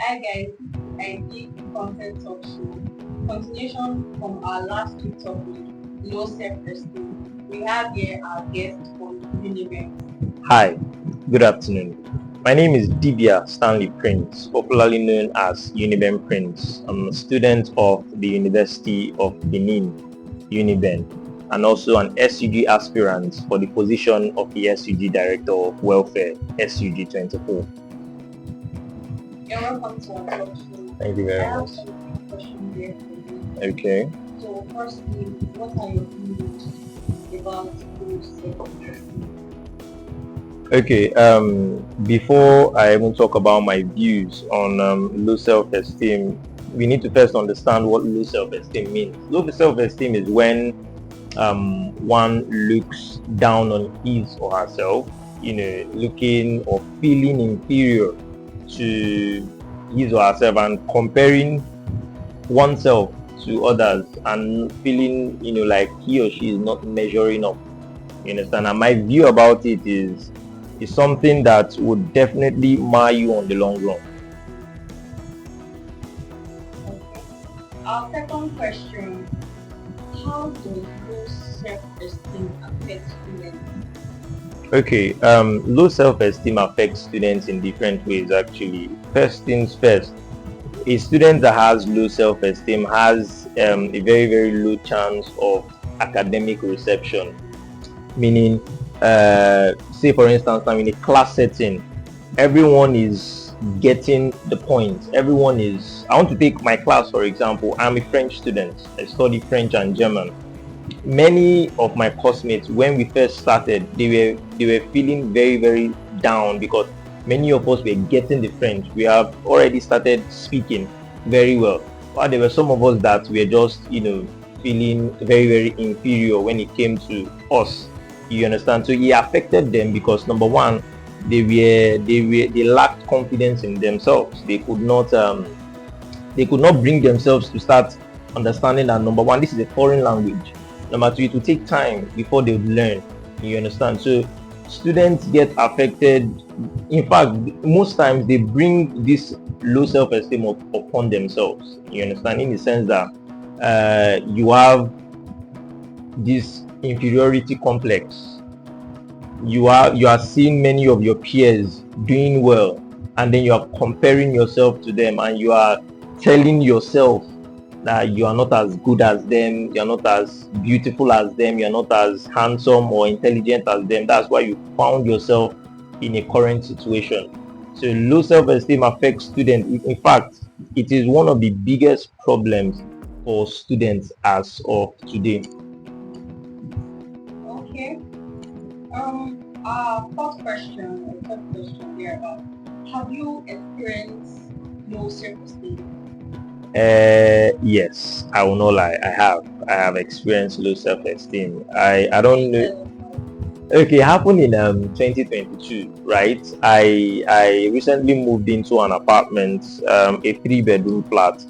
Hi guys, I did content talk show. Continuation from our last week topic, low self-esteem. We have here our guest from Uniben. Hi, good afternoon. My name is Dibia Stanley Prince, popularly known as Uniben Prince. I'm a student of the University of Benin, Uniben, and also an SUG aspirant for the position of the SUG Director of Welfare, SUG 24. You're welcome to our talk show. Thank you I very have much. some questions there for you. Okay. So firstly, what are your views about low self-esteem? Okay, before I even talk about my views on low self-esteem, we need to first understand what low self-esteem means. Low self-esteem is when one looks down on his or herself, looking or feeling inferior to his or herself and comparing oneself to others and feeling, like he or she is not measuring up. You understand? And my view about it is something that would definitely mar you on the long run. Okay. Our second question, how does low self-esteem affect students? Okay, low self-esteem affects students in different ways actually. First things first, a student that has low self-esteem has a very, very low chance of academic reception. Meaning, say for instance, I'm in a class setting, everyone is getting the point. Everyone is, I want to take my class for example. I'm a French student. I study French and German. Many of my classmates, when we first started, they were feeling very, very down because many of us were getting the French. We have already started speaking very well, but there were some of us that were just feeling very, very inferior when it came to us. You understand? So it affected them because number one, they lacked confidence in themselves. They could not bring themselves to start understanding that number one, this is a foreign language. Number two, it will take time before they would learn. You understand? So students get affected. In fact, most times they bring this low self-esteem upon themselves. You understand? In the sense that you have this inferiority complex. You are seeing many of your peers doing well, and then you are comparing yourself to them, and you are telling yourself that you are not as good as them, you are not as beautiful as them, you are not as handsome or intelligent as them. That's why you found yourself in a current situation. So low self-esteem affects students. In fact, it is one of the biggest problems for students as of today. Okay. Our fourth question, or third question here about, have you experienced low self-esteem? Yes, I will not lie. I have experienced low self-esteem. I don't know. Tell us about Okay, it happened in 2022, right? I recently moved into an apartment, a three-bedroom flat,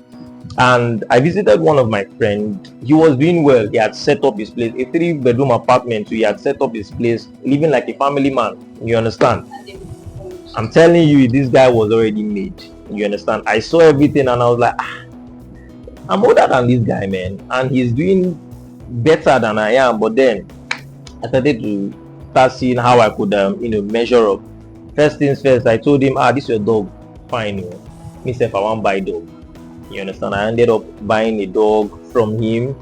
and I visited one of my friends. He was doing well. He had set up his place, a three-bedroom apartment. So he had set up his place, living like a family man. You understand? and they I'm furnished. telling you, this guy was already made. You understand? I saw everything, and I was like, I'm older than this guy, man, and he's doing better than I am. But then I started to start seeing how I could, measure up. First things first, I told him, this is your dog. Fine, me self, I want buy dog. You understand? I ended up buying a dog from him,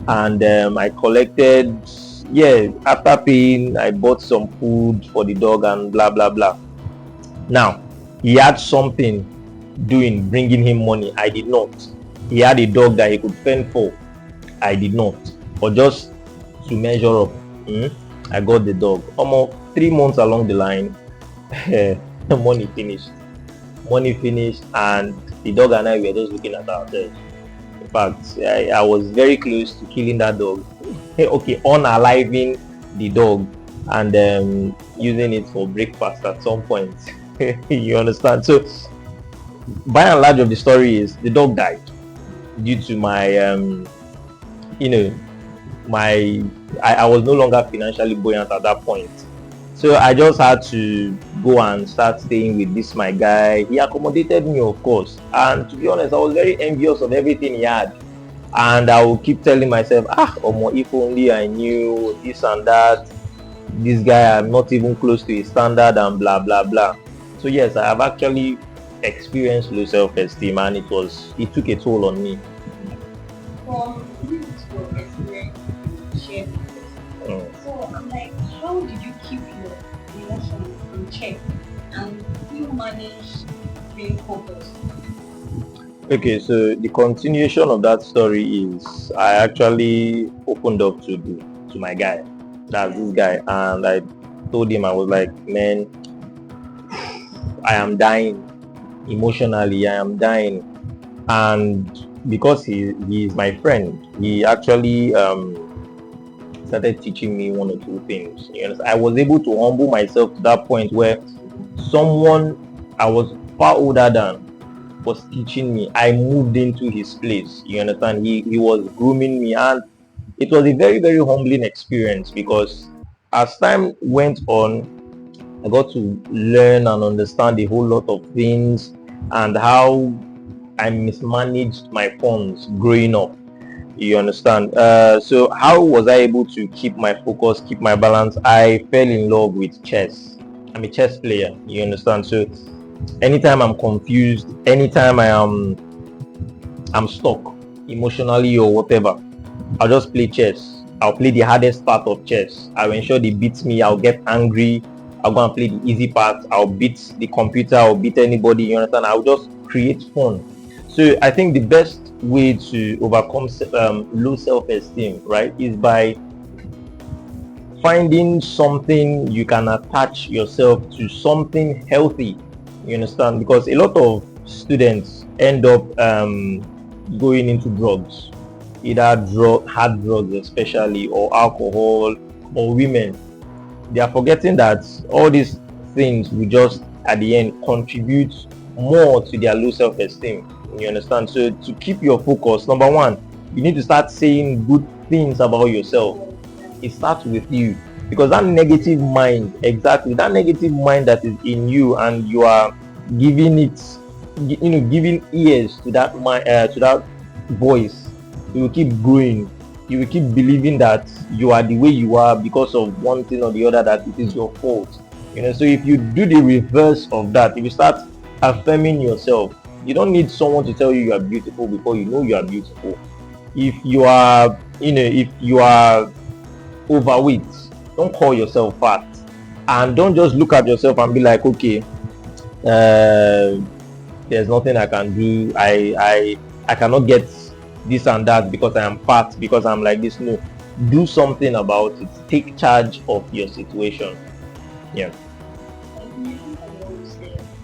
and I collected. Yeah, after paying, I bought some food for the dog and blah blah blah. Now, he had something doing, bringing him money. I did not. He had a dog that he could fend for. I did not. But just to measure up, I got the dog. Almost 3 months along the line, money finished. Money finished, and the dog and I were just looking at ourselves. In fact, I was very close to killing that dog. Okay, unaliving the dog and using it for breakfast at some point. You understand? So, by and large of the story is the dog died due to my you know my I was no longer financially buoyant at that point. So I just had to go and start staying with this my guy. He accommodated me, of course, and to be honest, I was very envious of everything he had. And I will keep telling myself, Omo, if only I knew this and that. This guy, I'm not even close to his standard and blah blah blah. So yes, I have actually experienced low self-esteem, and it took a toll on me. From listening to your experience you shared with us. Mm. So I'm like, how did you keep your emotions in check and still manage being focused? Okay, so the continuation of that story is I actually opened up to my guy. That's this guy, and I told him, I was like, man, I am dying emotionally. I am dying, and because he is my friend, he actually started teaching me one or two things. You know, I was able to humble myself to that point where someone I was far older than was teaching me. I moved into his place. You understand? He was grooming me, and it was a very very humbling experience because as time went on, I got to learn and understand a whole lot of things and how I mismanaged my funds growing up. You understand? So how was I able to keep my focus, keep my balance? I fell in love with chess. I'm a chess player. You understand? So anytime I'm confused, anytime I'm stuck emotionally or whatever, I'll just play chess. I'll play the hardest part of chess. I'll ensure they beat me. I'll get angry. I'll go and play the easy part. I'll beat the computer. I'll beat anybody. You understand? I'll just create fun. So I think the best way to overcome low self-esteem, right, is by finding something you can attach yourself to, something healthy. You understand? Because a lot of students end up going into drugs, either hard drugs especially, or alcohol, or women. They are forgetting that all these things will just at the end contribute more to their low self-esteem. You understand? So to keep your focus, number one, you need to start saying good things about yourself. It starts with you, because that negative mind, exactly that negative mind that is in you, and you are giving it, giving ears to that mind, to that voice, you will keep growing. You will keep believing that you are the way you are because of one thing or the other, that it is your fault. So if you do the reverse of that, if you start affirming yourself, you don't need someone to tell you you are beautiful before you know you are beautiful. If you are, if you are overweight, don't call yourself fat, and don't just look at yourself and be like, okay, there's nothing I can do. I cannot get this and that because I am fat, because I'm like this. No, do something about it. Take charge of your situation. Yeah.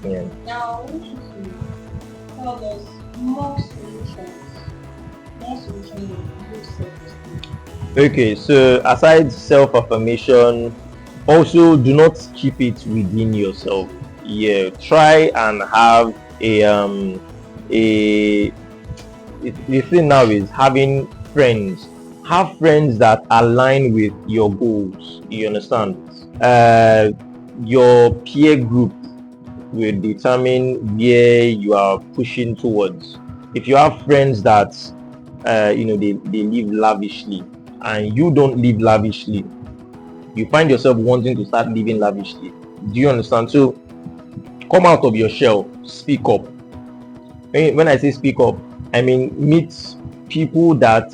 Yeah. Now, I want you to tell us more solutions, of good self-esteem. Okay, so aside self-affirmation, also do not keep it within yourself. Yeah, try and have a the thing now is having friends. Have friends that align with your goals. You understand? Your peer group will determine where you are pushing towards. If you have friends that they live lavishly and you don't live lavishly, you find yourself wanting to start living lavishly. Do you understand? So come out of your shell, speak up. When I say speak up, I mean meet people that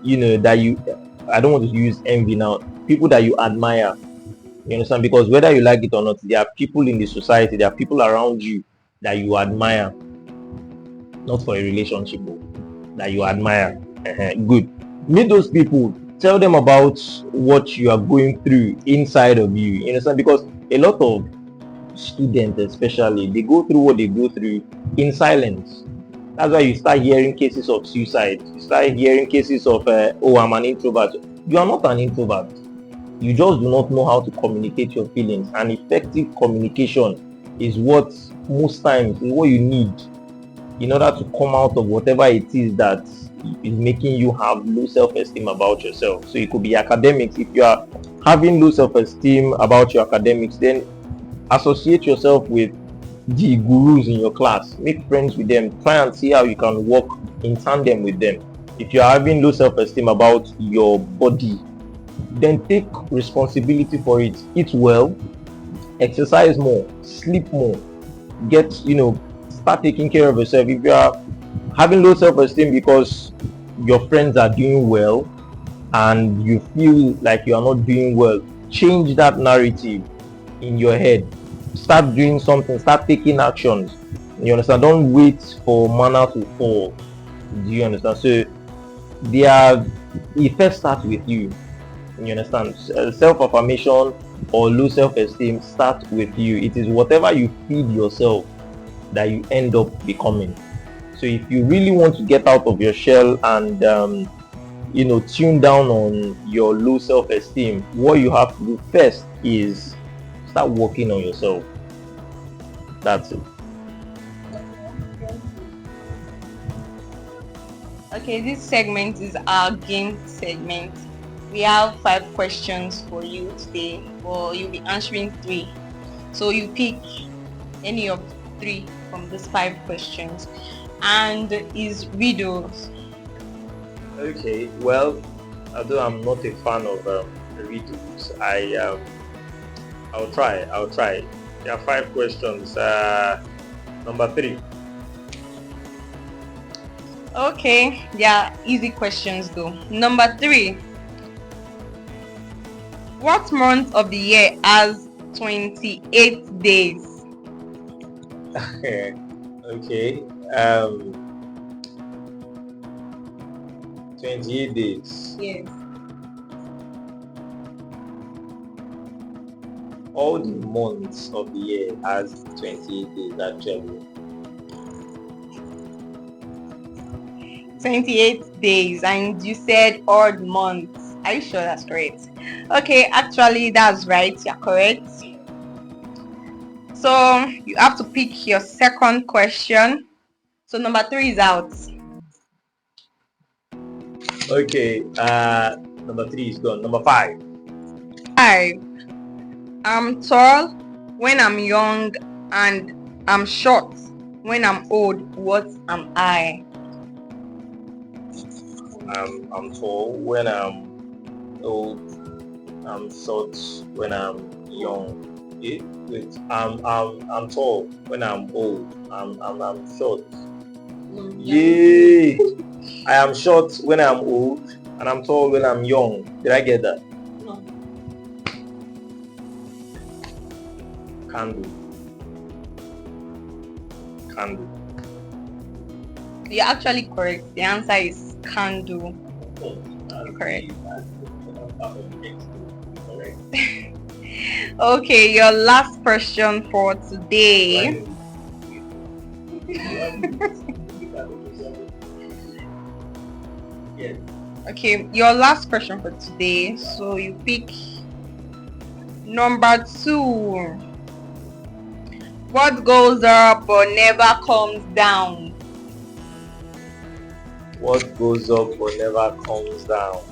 that you, I don't want to use envy now, people that you admire. You understand? Because whether you like it or not, there are people in the society, there are people around you that you admire, not for a relationship, that you admire. Good. Meet those people, tell them about what you are going through inside of you. You understand? Because a lot of students especially, they go through what they go through in silence. That's why you start hearing cases of suicide. You start hearing cases of oh, I'm an introvert. You are not an introvert. You just do not know how to communicate your feelings, and effective communication is what most times is what you need in order to come out of whatever it is that is making you have low self-esteem about yourself. So it could be academics. If you are having low self-esteem about your academics, then associate yourself with the gurus in your class. Make friends with them. Try and see how you can work in tandem with them. If you are having low self-esteem about your body, then take responsibility for it. Eat well, exercise more, sleep more, start taking care of yourself. If you are having low self-esteem because your friends are doing well and you feel like you are not doing well, change that narrative in your head. Start doing something, start taking actions. You understand? Don't wait for manna to fall. Do you understand? So it first starts with you. You understand? Self-affirmation or low self-esteem starts with you. It is whatever you feed yourself that you end up becoming. So if you really want to get out of your shell and tune down on your low self-esteem, what you have to do first is start working on yourself. That's it. Okay, this segment is our game segment. We have 5 questions for you today, or you'll be answering 3. So you pick any of 3 from these 5 questions, and is riddles. Okay, well, although I'm not a fan of riddles, I'll try. There are 5 questions. Number 3. Okay, they are easy questions though. Number 3. What month of the year has 28 days? Okay. 28 days. Yes. All the months of the year has 28 days actually. 28 days, and you said odd months. Are you sure that's correct? Okay, actually that's right, you're correct. So you have to pick your second question. So number 3 is out. Okay, number 3 is gone. Number 5. 5. I'm tall when I'm young and I'm short when I'm old. What am I? I'm tall when I'm old. I'm short when I'm young. Wait, I'm tall when I'm old. I'm short. Yay! I am short when I'm old and I'm tall when I'm young. Did I get that? No. Can do. You're actually correct. The answer is can do. Correct. Okay, your last question for today. Okay, your last question for today. So you pick number 2. What goes up but never comes down? What goes up but never comes down?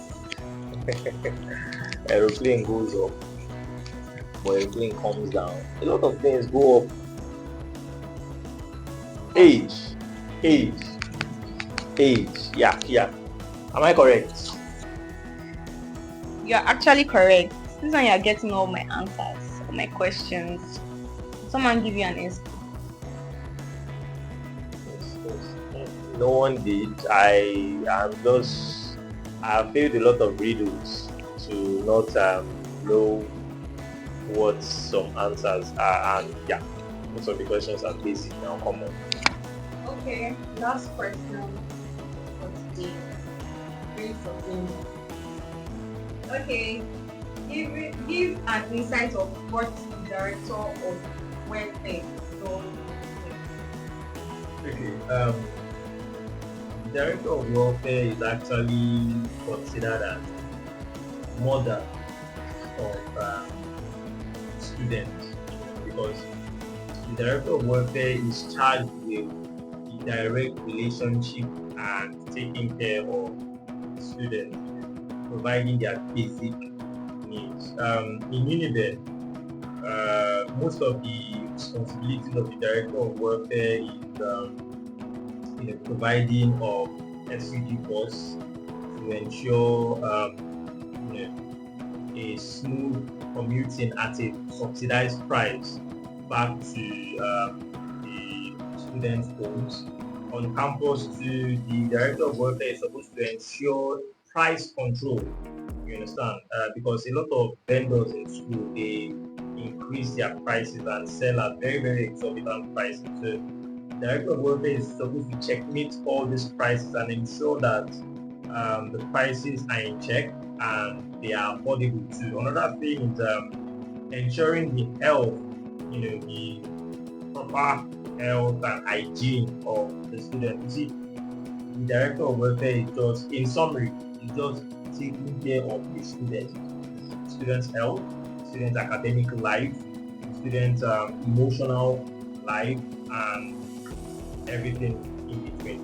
Aeroplane goes up, but aeroplane comes down. A lot of things go up. Age. Yeah. Am I correct? You're actually correct. This is when you're getting all my answers, all my questions. Someone give you an answer. No one did. I failed a lot of riddles to not know what some answers are, and yeah, most of the questions are basic now. Come on. Okay, last question for today. Very something. Okay, give an insight of what the director of welfare does. Okay. Director of welfare is actually considered as mother of students, because the director of welfare is charged with the direct relationship and taking care of students, providing their basic needs. In Uniben, most of the responsibilities of the director of welfare is providing of SUG costs to ensure a smooth commuting at a subsidized price back to the students' homes. On campus too, the director of welfare is supposed to ensure price control. You understand? Because a lot of vendors in school, they increase their prices and sell at very, very exorbitant prices. So director of welfare is supposed to checkmate all these prices and ensure that the prices are in check and they are affordable too. Another thing is ensuring the health, the proper health and hygiene of the student. You see, the director of welfare is just, in summary, is just taking care of the student's health, student's academic life, student's emotional life, and everything in between.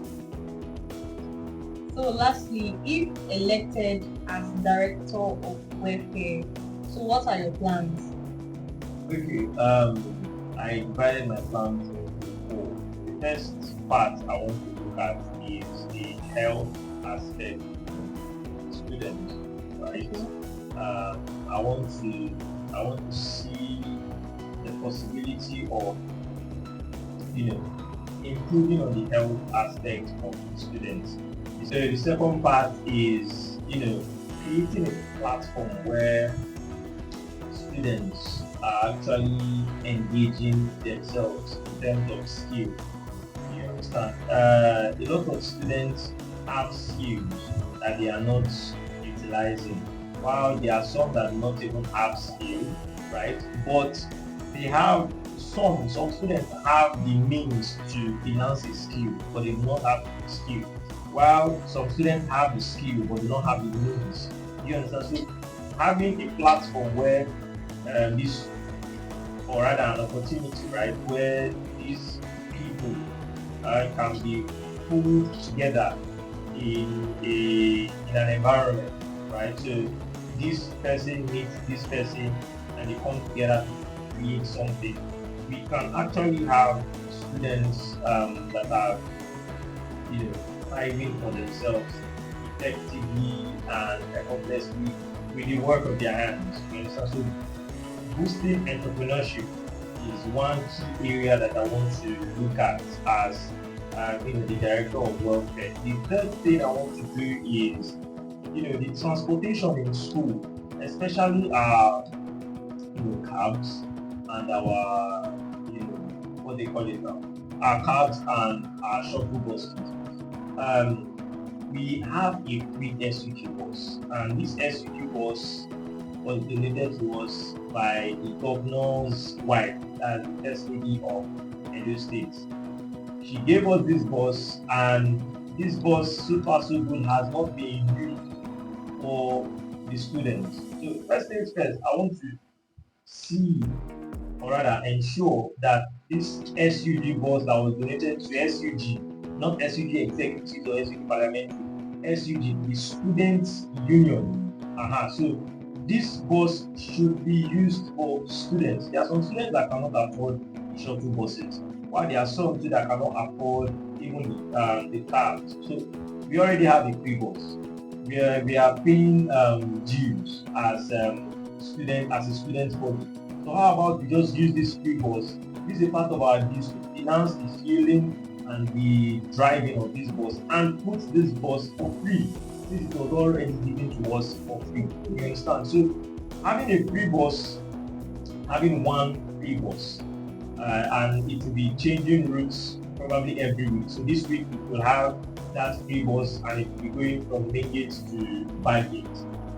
So lastly, if elected as director of welfare, so what are your plans? Okay, I divided my plans into four. The first part I want to look at is the health aspect of the student, right? I want to see the possibility of improving on the health aspect of the students. So the second part is creating a platform where students are actually engaging themselves in terms of skill. You understand? A lot of students have skills that they are not utilizing, while there are some that do not even have skill, right? But they have some students have the means to finance a skill, but they do not have the skill. While some students have the skill but do not have the means. You understand? So having a platform where this, or rather an opportunity, right, where these people can be pulled together in an environment, right? So this person meets this person and they come together to create something. We can actually have students that are thriving for themselves effectively and effortlessly with the work of their hands. You understand? So boosting entrepreneurship is one key area that I want to look at as the director of welfare. The third thing I want to do is the transportation in school, especially our cabs and our what they call it now, our cabs and our shuttle buses. We have a free SUG bus, and this SUG bus was donated to us by the governor's wife, as the first lady of Edo State. She gave us this bus, and this bus, so far so good, has not been used for the students. So first things first, I want to see, or rather ensure that this SUG bus that was donated to SUG, not SUG executives or SUG parliamentary, SUG, the Students' Union. So this bus should be used for students. There are some students that cannot afford the shuttle buses, while there are some too that cannot afford even the cabs. So we already have a free bus. We are paying dues as a student body. So how about we just use this free bus? This is a part of our dues to finance the fueling and the driving of this bus and put this bus for free, since it was already given to us for free. You understand? So having a free bus, having one free bus, and it will be changing routes probably every week. So this week we will have that free bus and it will be going from main gate to back gate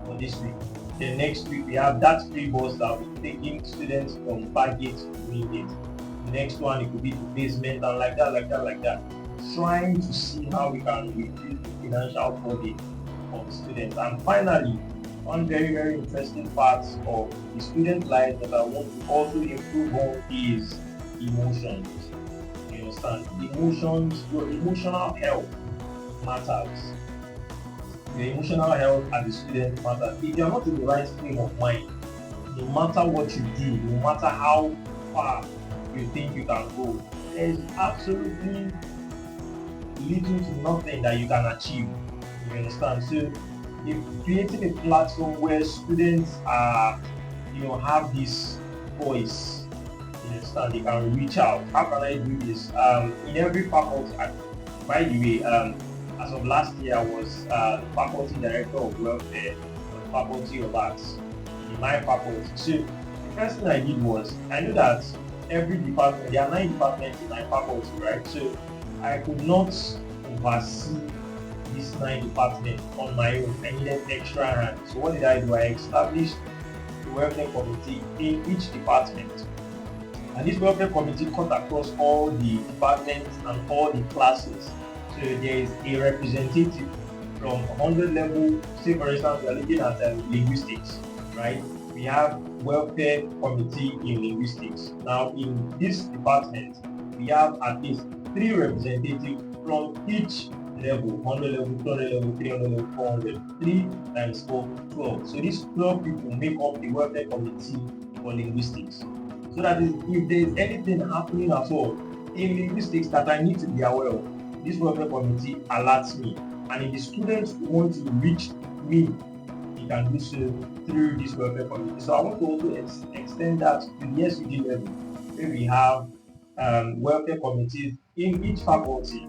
for this week. Then next week we have that free bus that will be taking students from back gate to main gate. The next one, it could be to basement and like that. Trying to see how we can reduce the financial burden of the students. And finally, one very, very interesting part of the student life that I want to also improve on is emotions. You understand? Emotions, your emotional health matters. Your emotional health as a student matters. If you are not in the right frame of mind, no matter what you do, no matter how far you think you can go. There's absolutely little to nothing that you can achieve. You understand? So if creating a platform where students are, have this voice, you understand, they can reach out. How can I do this? In every faculty, by the way, as of last year, I was the faculty director of welfare on the faculty of arts in my faculty. So the first thing I did was I knew that every department, there are 9 departments in my faculty, right? So I could not oversee these 9 departments on my own. I needed extra hands. So what did I do? I established a welfare committee in each department. And this welfare committee cut across all the departments and all the classes. So there is a representative from 100 level. Say for instance, we are looking at linguistics, right? We have welfare committee in linguistics. Now in this department, we have at least 3 representatives from each level: 100 level, 200 level, 300 level, 400. 3 times 4, 12. So these 12 people make up the welfare committee for linguistics. So that is, if there is anything happening at all in linguistics that I need to be aware of, this welfare committee alerts me. And if the students want to reach me, he can do so through this welfare committee. So I want to also extend that to the SUG level, where we have welfare committees in each faculty,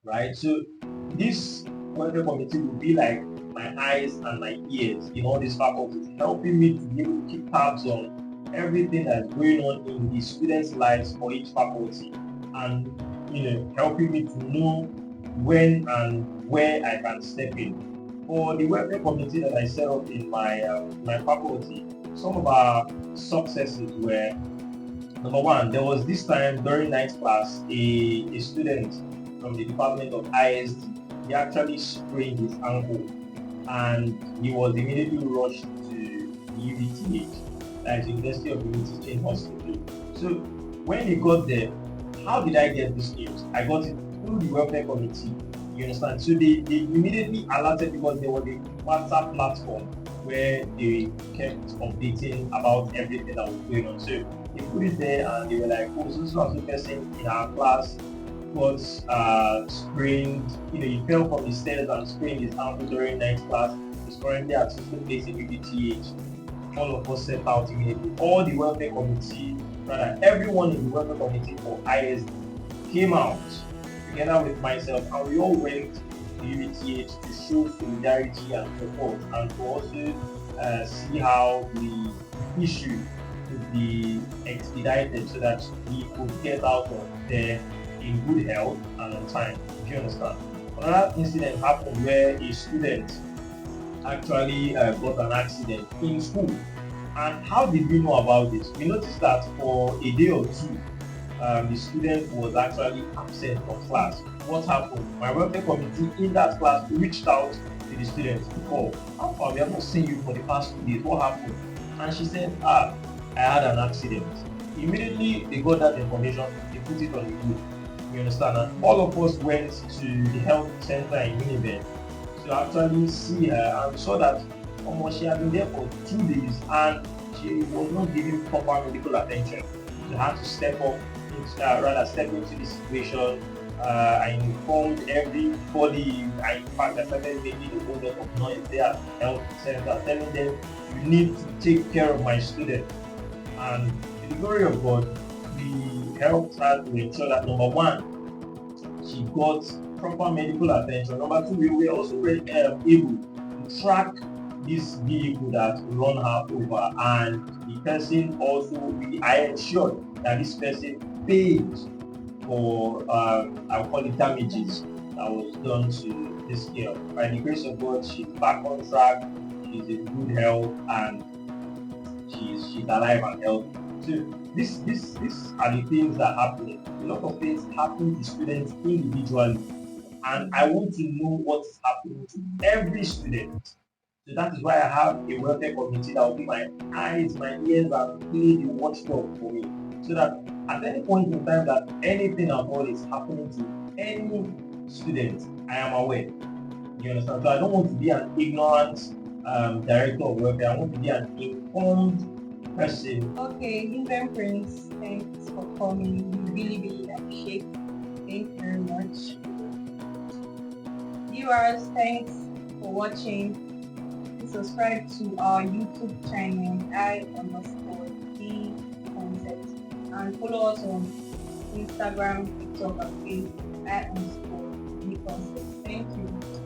right? So this welfare committee will be like my eyes and my ears in all these faculties, helping me to be able to keep tabs on everything that's going on in the students' lives for each faculty, and helping me to know when and where I can step in. For the welfare committee that I set up in my faculty, some of our successes were: number one, there was this time during 9th class, a student from the Department of ISD, he actually sprained his ankle, and he was immediately rushed to the UBTH, that is University of Unity Teaching Hospital. So when he got there, how did I get this news? I got it through the welfare committee. You understand? So they immediately alerted, because there was a WhatsApp platform where they kept updating about everything that was going on. So they put it there and they were like, oh, so person in our class got sprained, he fell from the stairs and sprained his ankle during 9th class. He's currently at social place in UBTH. All of us set out immediately. All the welfare committee, rather everyone in the welfare committee for ISD came out together with myself, and we all went to UBTH to show solidarity and support, and to also see how the issue could be expedited so that we could get out of there in good health and on time. Do you understand? Another incident happened where a student actually got an accident in school. And how did we know about this? We noticed that for a day or two, the student was actually absent from class. What happened? My welfare committee in that class reached out to the student. Oh, how far? We have not seen you for the past 2 days. What happened? And she said, I had an accident. Immediately they got that information, they put it on the group. You understand? And all of us went to the health center in Uniben to actually see her, and saw that she had been there for 2 days and she was not given proper medical attention. She had to step up, step into the situation. I informed everybody. In fact, I started making a whole lot of noise there at the health center, telling them, you need to take care of my student. And to the glory of God, we helped her to ensure that, number one, she got proper medical attention. Number two, we were also able to track this vehicle that run her over, and the person also, I ensured that this person paid for I'll call it damages that was done to this girl. By the grace of God, she's back on track, she's in good health, and she's alive and healthy. So this are the things that happen. A lot of things happen to students individually, and I want to know what's happening to every student. So that is why I have a welfare committee that will be my eyes, my ears, and play the watchdog for me. So that at any point in time that anything at all is happening to any student, I am aware. You understand? So I don't want to be an ignorant director of welfare. I want to be an informed Merci. Okay, Uniben Prince, thanks for coming. We really, really appreciate it. Thank you very much. Viewers, thanks for watching. Please subscribe to our YouTube channel, I_D concept, and follow us on Instagram, TikTok, and Facebook, I_D concept. Thank you.